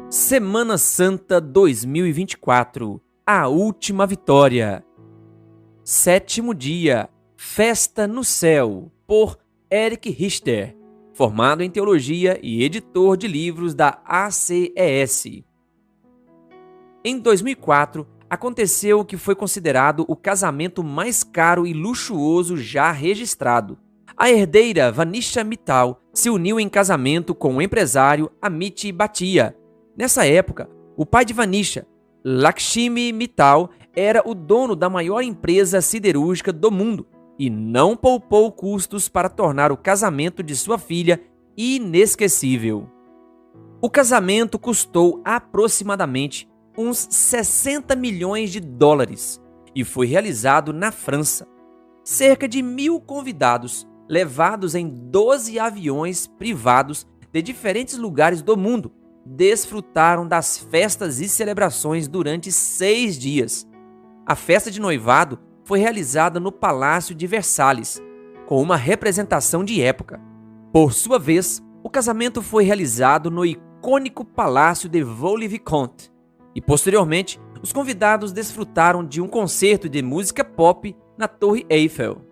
Semana Santa 2024, a última vitória. Sétimo dia, Festa no Céu, por Eric Richter, formado em teologia e editor de livros da ACES. Em 2004, aconteceu o que foi considerado o casamento mais caro e luxuoso já registrado. A herdeira Vanisha Mittal se uniu em casamento com o empresário Amit Bhatia. Nessa época, o pai de Vanisha, Lakshmi Mittal, era o dono da maior empresa siderúrgica do mundo e não poupou custos para tornar o casamento de sua filha inesquecível. O casamento custou aproximadamente uns 60 milhões de dólares e foi realizado na França. Cerca de 1.000 convidados, levados em 12 aviões privados de diferentes lugares do mundo, desfrutaram das festas e celebrações durante 6 dias. A festa de noivado foi realizada no Palácio de Versalhes, com uma representação de época. Por sua vez, o casamento foi realizado no icônico Palácio de Vaux-le-Vicomte, e posteriormente, os convidados desfrutaram de um concerto de música pop na Torre Eiffel.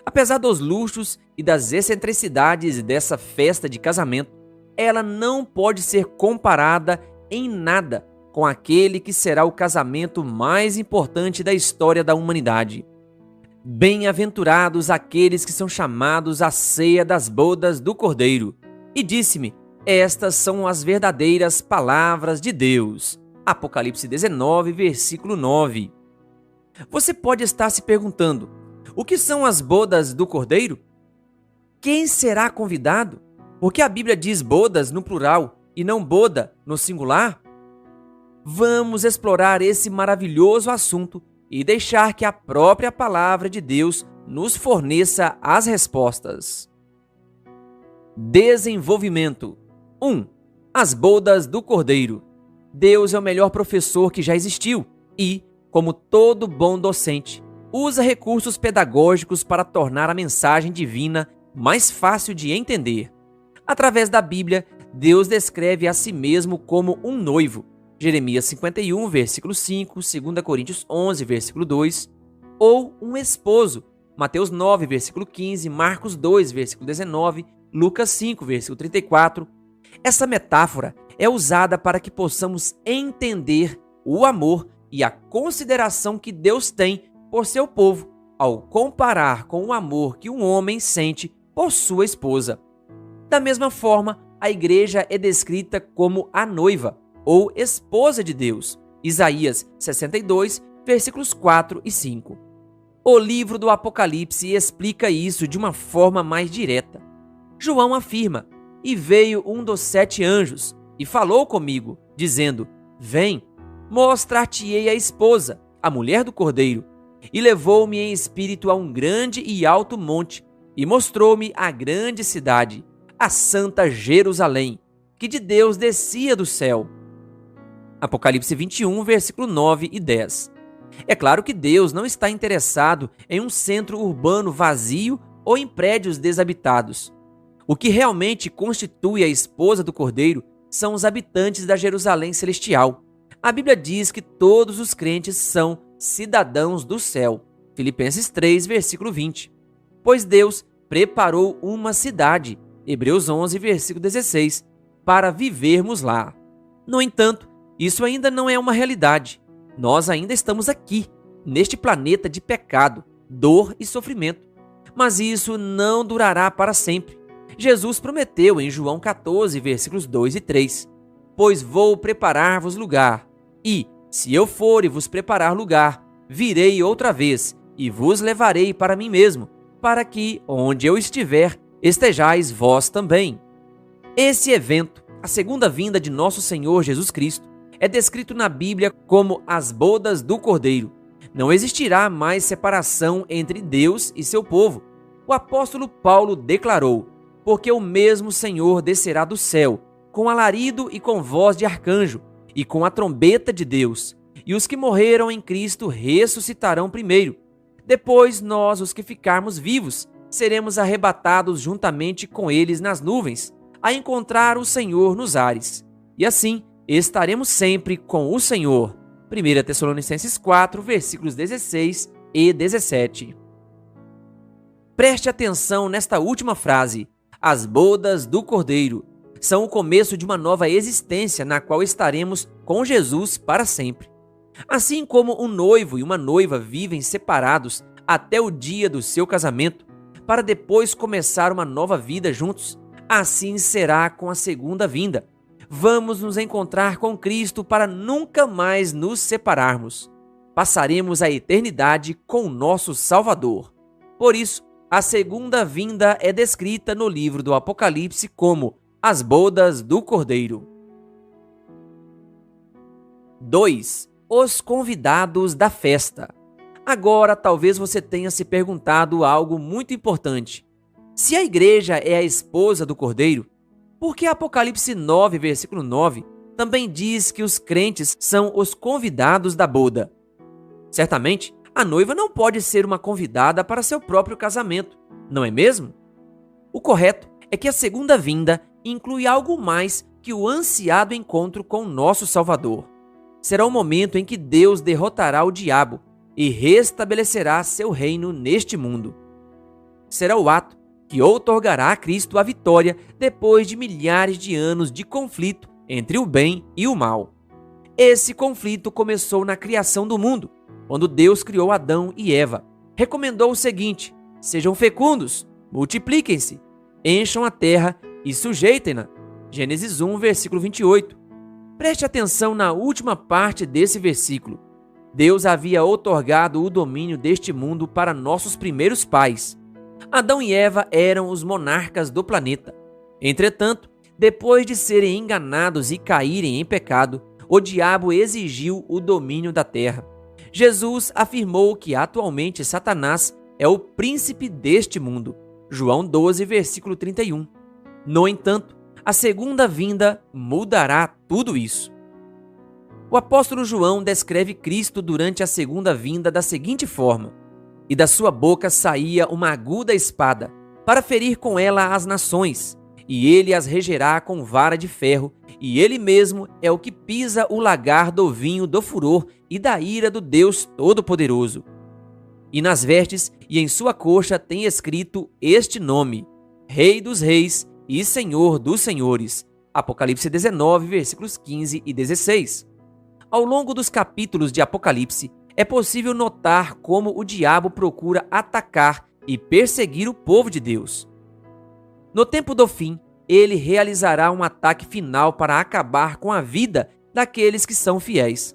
Apesar dos luxos e das excentricidades dessa festa de casamento, ela não pode ser comparada em nada com aquele que será o casamento mais importante da história da humanidade. Bem-aventurados aqueles que são chamados à ceia das bodas do Cordeiro. E disse-me, estas são as verdadeiras palavras de Deus. Apocalipse 19, versículo 9. Você pode estar se perguntando, o que são as bodas do Cordeiro? Quem será convidado? Porque a Bíblia diz bodas no plural e não boda no singular? Vamos explorar esse maravilhoso assunto e deixar que a própria palavra de Deus nos forneça as respostas. Desenvolvimento 1. As bodas do Cordeiro. Deus é o melhor professor que já existiu e, como todo bom docente, usa recursos pedagógicos para tornar a mensagem divina mais fácil de entender. Através da Bíblia, Deus descreve a si mesmo como um noivo. Jeremias 51, versículo 5, 2 Coríntios 11, versículo 2, ou um esposo. Mateus 9, versículo 15, Marcos 2, versículo 19, Lucas 5, versículo 34. Essa metáfora é usada para que possamos entender o amor e a consideração que Deus tem por seu povo, ao comparar com o amor que um homem sente por sua esposa. Da mesma forma, a igreja é descrita como a noiva, ou esposa de Deus. Isaías 62, versículos 4 e 5. O livro do Apocalipse explica isso de uma forma mais direta. João afirma, e veio um dos 7 anjos, e falou comigo, dizendo, vem, mostrar-te-ei a esposa, a mulher do Cordeiro. E levou-me em espírito a um grande e alto monte, e mostrou-me a grande cidade, a santa Jerusalém, que de Deus descia do céu. Apocalipse 21, versículo 9 e 10. É claro que Deus não está interessado em um centro urbano vazio ou em prédios desabitados. O que realmente constitui a esposa do Cordeiro são os habitantes da Jerusalém celestial. A Bíblia diz que todos os crentes são cidadãos do céu. Filipenses 3, versículo 20. Pois Deus preparou uma cidade, Hebreus 11, versículo 16, para vivermos lá. No entanto, isso ainda não é uma realidade. Nós ainda estamos aqui, neste planeta de pecado, dor e sofrimento. Mas isso não durará para sempre. Jesus prometeu em João 14, versículos 2 e 3, pois vou preparar-vos lugar, e, se eu for e vos preparar lugar, virei outra vez, e vos levarei para mim mesmo, para que, onde eu estiver, estejais vós também. Esse evento, a segunda vinda de nosso Senhor Jesus Cristo, é descrito na Bíblia como as bodas do Cordeiro. Não existirá mais separação entre Deus e seu povo. O apóstolo Paulo declarou, porque o mesmo Senhor descerá do céu, com alarido e com voz de arcanjo, e com a trombeta de Deus, e os que morreram em Cristo ressuscitarão primeiro. Depois nós, os que ficarmos vivos, seremos arrebatados juntamente com eles nas nuvens, a encontrar o Senhor nos ares. E assim, estaremos sempre com o Senhor. 1 Tessalonicenses 4, versículos 16 e 17. Preste atenção nesta última frase. As bodas do Cordeiro são o começo de uma nova existência na qual estaremos com Jesus para sempre. Assim como um noivo e uma noiva vivem separados até o dia do seu casamento, para depois começar uma nova vida juntos, assim será com a segunda vinda. Vamos nos encontrar com Cristo para nunca mais nos separarmos. Passaremos a eternidade com o nosso Salvador. Por isso, a segunda vinda é descrita no livro do Apocalipse como as bodas do Cordeiro. 2. Os convidados da festa. Agora, talvez você tenha se perguntado algo muito importante. Se a igreja é a esposa do Cordeiro, por que Apocalipse 9, versículo 9, também diz que os crentes são os convidados da boda? Certamente, a noiva não pode ser uma convidada para seu próprio casamento, não é mesmo? O correto é que a segunda vinda inclui algo mais que o ansiado encontro com nosso Salvador. Será o momento em que Deus derrotará o diabo e restabelecerá seu reino neste mundo. Será o ato que outorgará a Cristo a vitória depois de milhares de anos de conflito entre o bem e o mal. Esse conflito começou na criação do mundo, quando Deus criou Adão e Eva. Recomendou o seguinte: sejam fecundos, multipliquem-se, encham a terra e sujeitem-na. Gênesis 1, versículo 28. Preste atenção na última parte desse versículo. Deus havia outorgado o domínio deste mundo para nossos primeiros pais. Adão e Eva eram os monarcas do planeta. Entretanto, depois de serem enganados e caírem em pecado, o diabo exigiu o domínio da terra. Jesus afirmou que atualmente Satanás é o príncipe deste mundo. João 12, versículo 31. No entanto, a segunda vinda mudará tudo isso. O apóstolo João descreve Cristo durante a segunda vinda da seguinte forma: e da sua boca saía uma aguda espada, para ferir com ela as nações, e ele as regerá com vara de ferro, e ele mesmo é o que pisa o lagar do vinho do furor e da ira do Deus Todo-Poderoso. E nas vestes e em sua coxa tem escrito este nome: Rei dos Reis e Senhor dos Senhores. Apocalipse 19, versículos 15 e 16. Ao longo dos capítulos de Apocalipse, é possível notar como o diabo procura atacar e perseguir o povo de Deus. No tempo do fim, ele realizará um ataque final para acabar com a vida daqueles que são fiéis.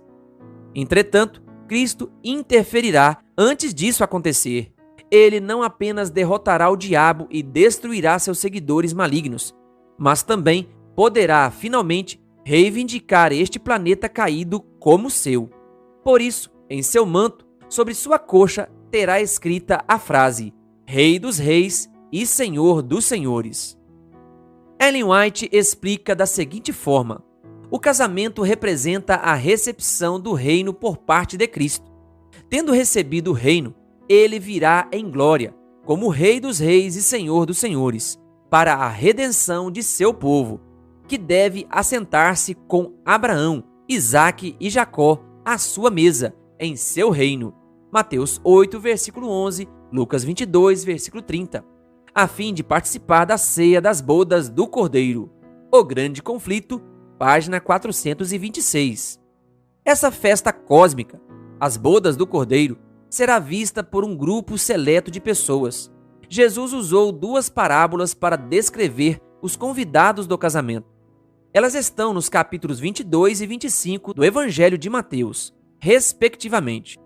Entretanto, Cristo interferirá antes disso acontecer. Ele não apenas derrotará o diabo e destruirá seus seguidores malignos, mas também poderá finalmente reivindicar este planeta caído como seu. Por isso, em seu manto, sobre sua coxa, terá escrita a frase: Rei dos Reis e Senhor dos Senhores. Ellen White explica da seguinte forma: o casamento representa a recepção do reino por parte de Cristo. Tendo recebido o reino, ele virá em glória, como Rei dos Reis e Senhor dos Senhores, para a redenção de seu povo, que deve assentar-se com Abraão, Isaque e Jacó à sua mesa, em seu reino. Mateus 8, versículo 11, Lucas 22, versículo 30, a fim de participar da ceia das bodas do Cordeiro. O Grande Conflito, página 426. Essa festa cósmica, as bodas do Cordeiro, será vista por um grupo seleto de pessoas. Jesus usou duas parábolas para descrever os convidados do casamento. Elas estão nos capítulos 22 e 25 do Evangelho de Mateus, respectivamente.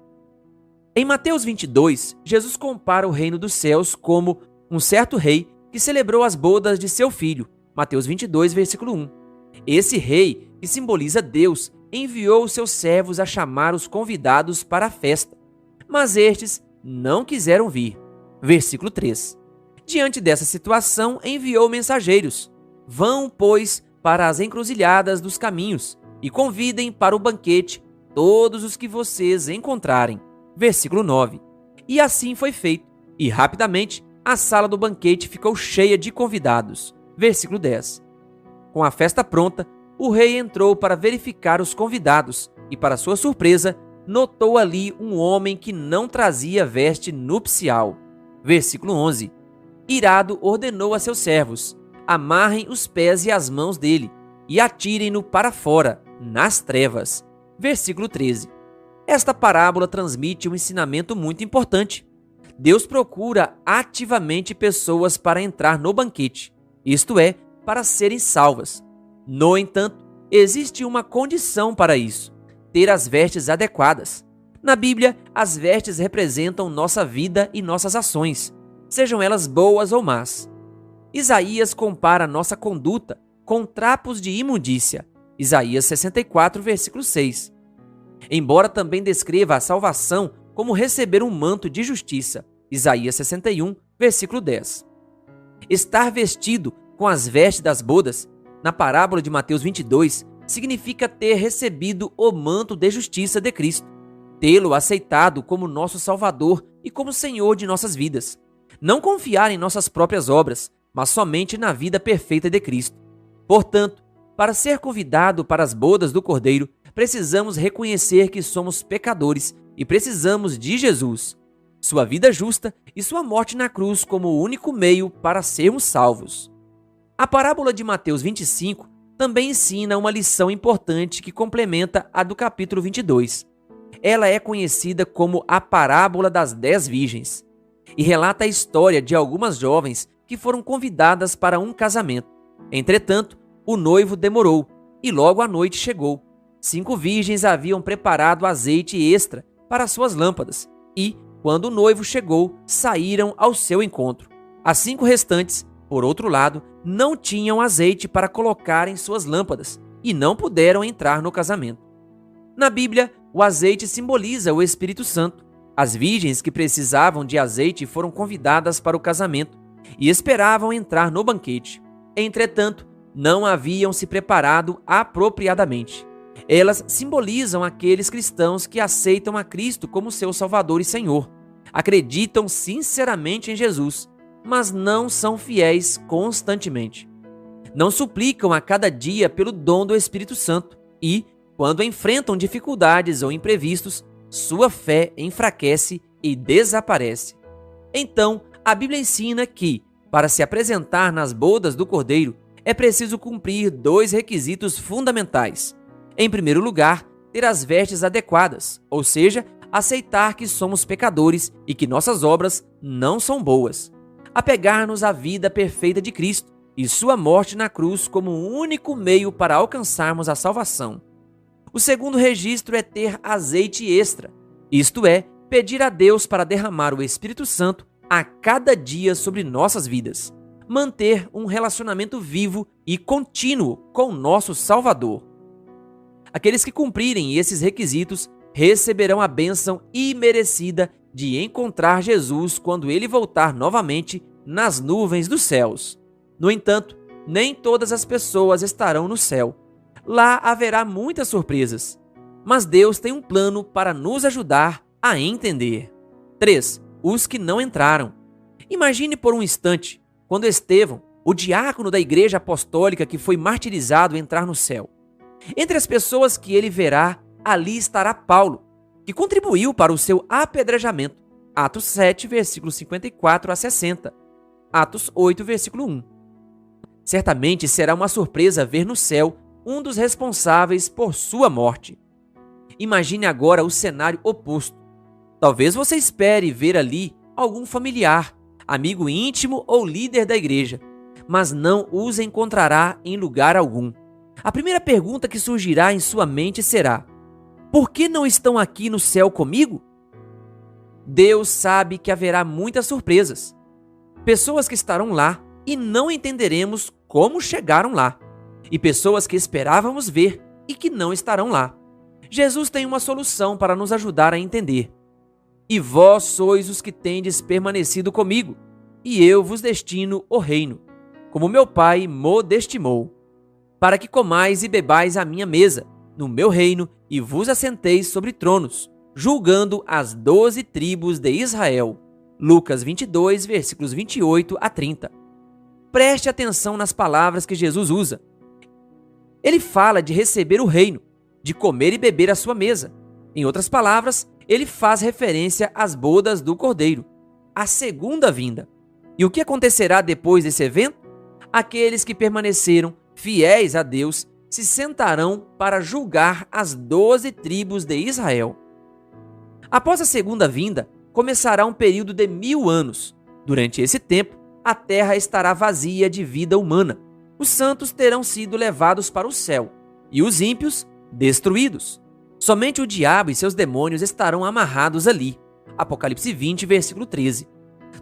Em Mateus 22, Jesus compara o reino dos céus como um certo rei que celebrou as bodas de seu filho. Mateus 22, versículo 1. Esse rei, que simboliza Deus, enviou seus servos a chamar os convidados para a festa, mas estes não quiseram vir. Versículo 3. Diante dessa situação, enviou mensageiros: vão, pois, para as encruzilhadas dos caminhos e convidem para o banquete todos os que vocês encontrarem. Versículo 9. E assim foi feito, e rapidamente a sala do banquete ficou cheia de convidados. Versículo 10. Com a festa pronta, o rei entrou para verificar os convidados e, para sua surpresa, notou ali um homem que não trazia veste nupcial. Versículo 11. Irado, ordenou a seus servos: amarrem os pés e as mãos dele e atirem-no para fora, nas trevas. Versículo 13. Esta parábola transmite um ensinamento muito importante. Deus procura ativamente pessoas para entrar no banquete, isto é, para serem salvas. No entanto, existe uma condição para isso: ter as vestes adequadas. Na Bíblia, as vestes representam nossa vida e nossas ações, sejam elas boas ou más. Isaías compara nossa conduta com trapos de imundícia. Isaías 64, versículo 6. Embora também descreva a salvação como receber um manto de justiça. Isaías 61, versículo 10. Estar vestido com as vestes das bodas, na parábola de Mateus 22, significa ter recebido o manto de justiça de Cristo, tê-lo aceitado como nosso Salvador e como Senhor de nossas vidas. Não confiar em nossas próprias obras, mas somente na vida perfeita de Cristo. Portanto, para ser convidado para as bodas do Cordeiro, precisamos reconhecer que somos pecadores e precisamos de Jesus, sua vida justa e sua morte na cruz como o único meio para sermos salvos. A parábola de Mateus 25 também ensina uma lição importante que complementa a do capítulo 22. Ela é conhecida como a parábola das 10 virgens e relata a história de algumas jovens que foram convidadas para um casamento. Entretanto, o noivo demorou e logo a noite chegou. 5 virgens haviam preparado azeite extra para suas lâmpadas e, quando o noivo chegou, saíram ao seu encontro. As 5 restantes, por outro lado, não tinham azeite para colocar em suas lâmpadas e não puderam entrar no casamento. Na Bíblia, o azeite simboliza o Espírito Santo. As virgens que precisavam de azeite foram convidadas para o casamento e esperavam entrar no banquete. Entretanto, não haviam se preparado apropriadamente. Elas simbolizam aqueles cristãos que aceitam a Cristo como seu Salvador e Senhor, acreditam sinceramente em Jesus, mas não são fiéis constantemente. Não suplicam a cada dia pelo dom do Espírito Santo e, quando enfrentam dificuldades ou imprevistos, sua fé enfraquece e desaparece. Então, a Bíblia ensina que, para se apresentar nas bodas do Cordeiro, é preciso cumprir 2 requisitos fundamentais. Em primeiro lugar, ter as vestes adequadas, ou seja, aceitar que somos pecadores e que nossas obras não são boas. Apegar-nos à vida perfeita de Cristo e sua morte na cruz como o único meio para alcançarmos a salvação. O segundo registro é ter azeite extra, isto é, pedir a Deus para derramar o Espírito Santo a cada dia sobre nossas vidas. Manter um relacionamento vivo e contínuo com nosso Salvador. Aqueles que cumprirem esses requisitos receberão a bênção imerecida de encontrar Jesus quando ele voltar novamente nas nuvens dos céus. No entanto, nem todas as pessoas estarão no céu. Lá haverá muitas surpresas, mas Deus tem um plano para nos ajudar a entender. 3. Os que não entraram. Imagine por um instante quando Estevão, o diácono da igreja apostólica que foi martirizado, entrar no céu. Entre as pessoas que ele verá, ali estará Paulo, que contribuiu para o seu apedrejamento. Atos 7, versículos 54 a 60. Atos 8, versículo 1. Certamente será uma surpresa ver no céu um dos responsáveis por sua morte. Imagine agora o cenário oposto. Talvez você espere ver ali algum familiar, amigo íntimo ou líder da igreja, mas não os encontrará em lugar algum. A primeira pergunta que surgirá em sua mente será: por que não estão aqui no céu comigo? Deus sabe que haverá muitas surpresas. Pessoas que estarão lá e não entenderemos como chegaram lá. E pessoas que esperávamos ver e que não estarão lá. Jesus tem uma solução para nos ajudar a entender. E vós sois os que tendes permanecido comigo, e eu vos destino o reino, como meu Pai mo destimou, para que comais e bebais à minha mesa, no meu reino, e vos assenteis sobre tronos, julgando as 12 tribos de Israel. Lucas 22, versículos 28 a 30. Preste atenção nas palavras que Jesus usa. Ele fala de receber o reino, de comer e beber à sua mesa. Em outras palavras, ele faz referência às bodas do Cordeiro, a segunda vinda. E o que acontecerá depois desse evento? Aqueles que permaneceram fiéis a Deus se sentarão para julgar as 12 tribos de Israel. Após a segunda vinda, começará um período de 1000 anos. Durante esse tempo, a terra estará vazia de vida humana. Os santos terão sido levados para o céu e os ímpios destruídos. Somente o diabo e seus demônios estarão amarrados ali. Apocalipse 20, versículo 13.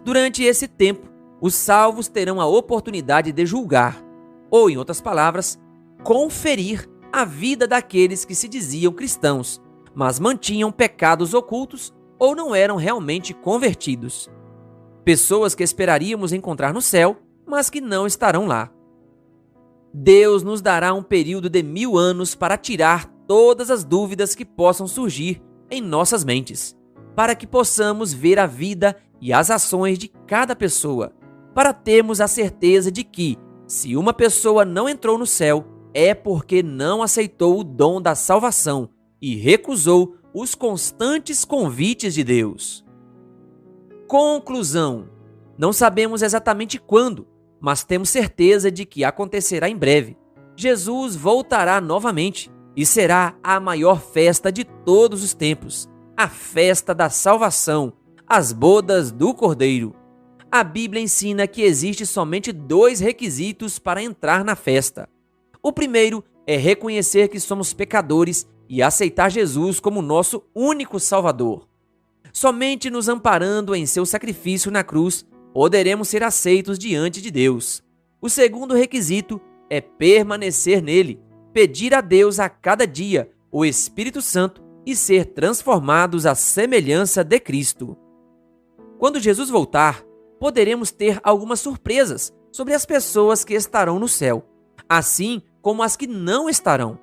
Durante esse tempo, os salvos terão a oportunidade de julgar, ou, em outras palavras, conferir a vida daqueles que se diziam cristãos, mas mantinham pecados ocultos ou não eram realmente convertidos. Pessoas que esperaríamos encontrar no céu, mas que não estarão lá. Deus nos dará um período de 1000 anos para tirar todas as dúvidas que possam surgir em nossas mentes, para que possamos ver a vida e as ações de cada pessoa, para termos a certeza de que, se uma pessoa não entrou no céu, é porque não aceitou o dom da salvação e recusou os constantes convites de Deus. Conclusão: não sabemos exatamente quando, mas temos certeza de que acontecerá em breve. Jesus voltará novamente e será a maior festa de todos os tempos, a festa da salvação, as bodas do Cordeiro. A Bíblia ensina que existe somente 2 requisitos para entrar na festa. O primeiro é reconhecer que somos pecadores e aceitar Jesus como nosso único Salvador. Somente nos amparando em seu sacrifício na cruz, poderemos ser aceitos diante de Deus. O segundo requisito é permanecer nele, pedir a Deus a cada dia o Espírito Santo e ser transformados à semelhança de Cristo. Quando Jesus voltar, poderemos ter algumas surpresas sobre as pessoas que estarão no céu, assim como as que não estarão.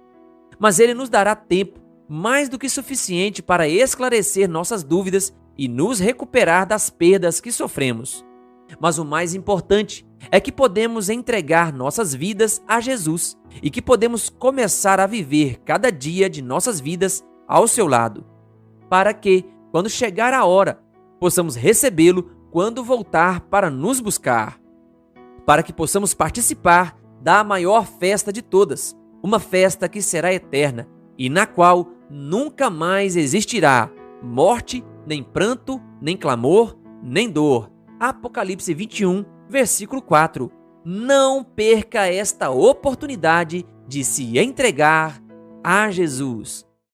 Mas ele nos dará tempo mais do que suficiente para esclarecer nossas dúvidas e nos recuperar das perdas que sofremos. Mas o mais importante é que podemos entregar nossas vidas a Jesus e que podemos começar a viver cada dia de nossas vidas ao seu lado, para que, quando chegar a hora, possamos recebê-lo quando voltar para nos buscar, para que possamos participar da maior festa de todas, uma festa que será eterna e na qual nunca mais existirá morte, nem pranto, nem clamor, nem dor. Apocalipse 21, versículo 4. Não perca esta oportunidade de se entregar a Jesus.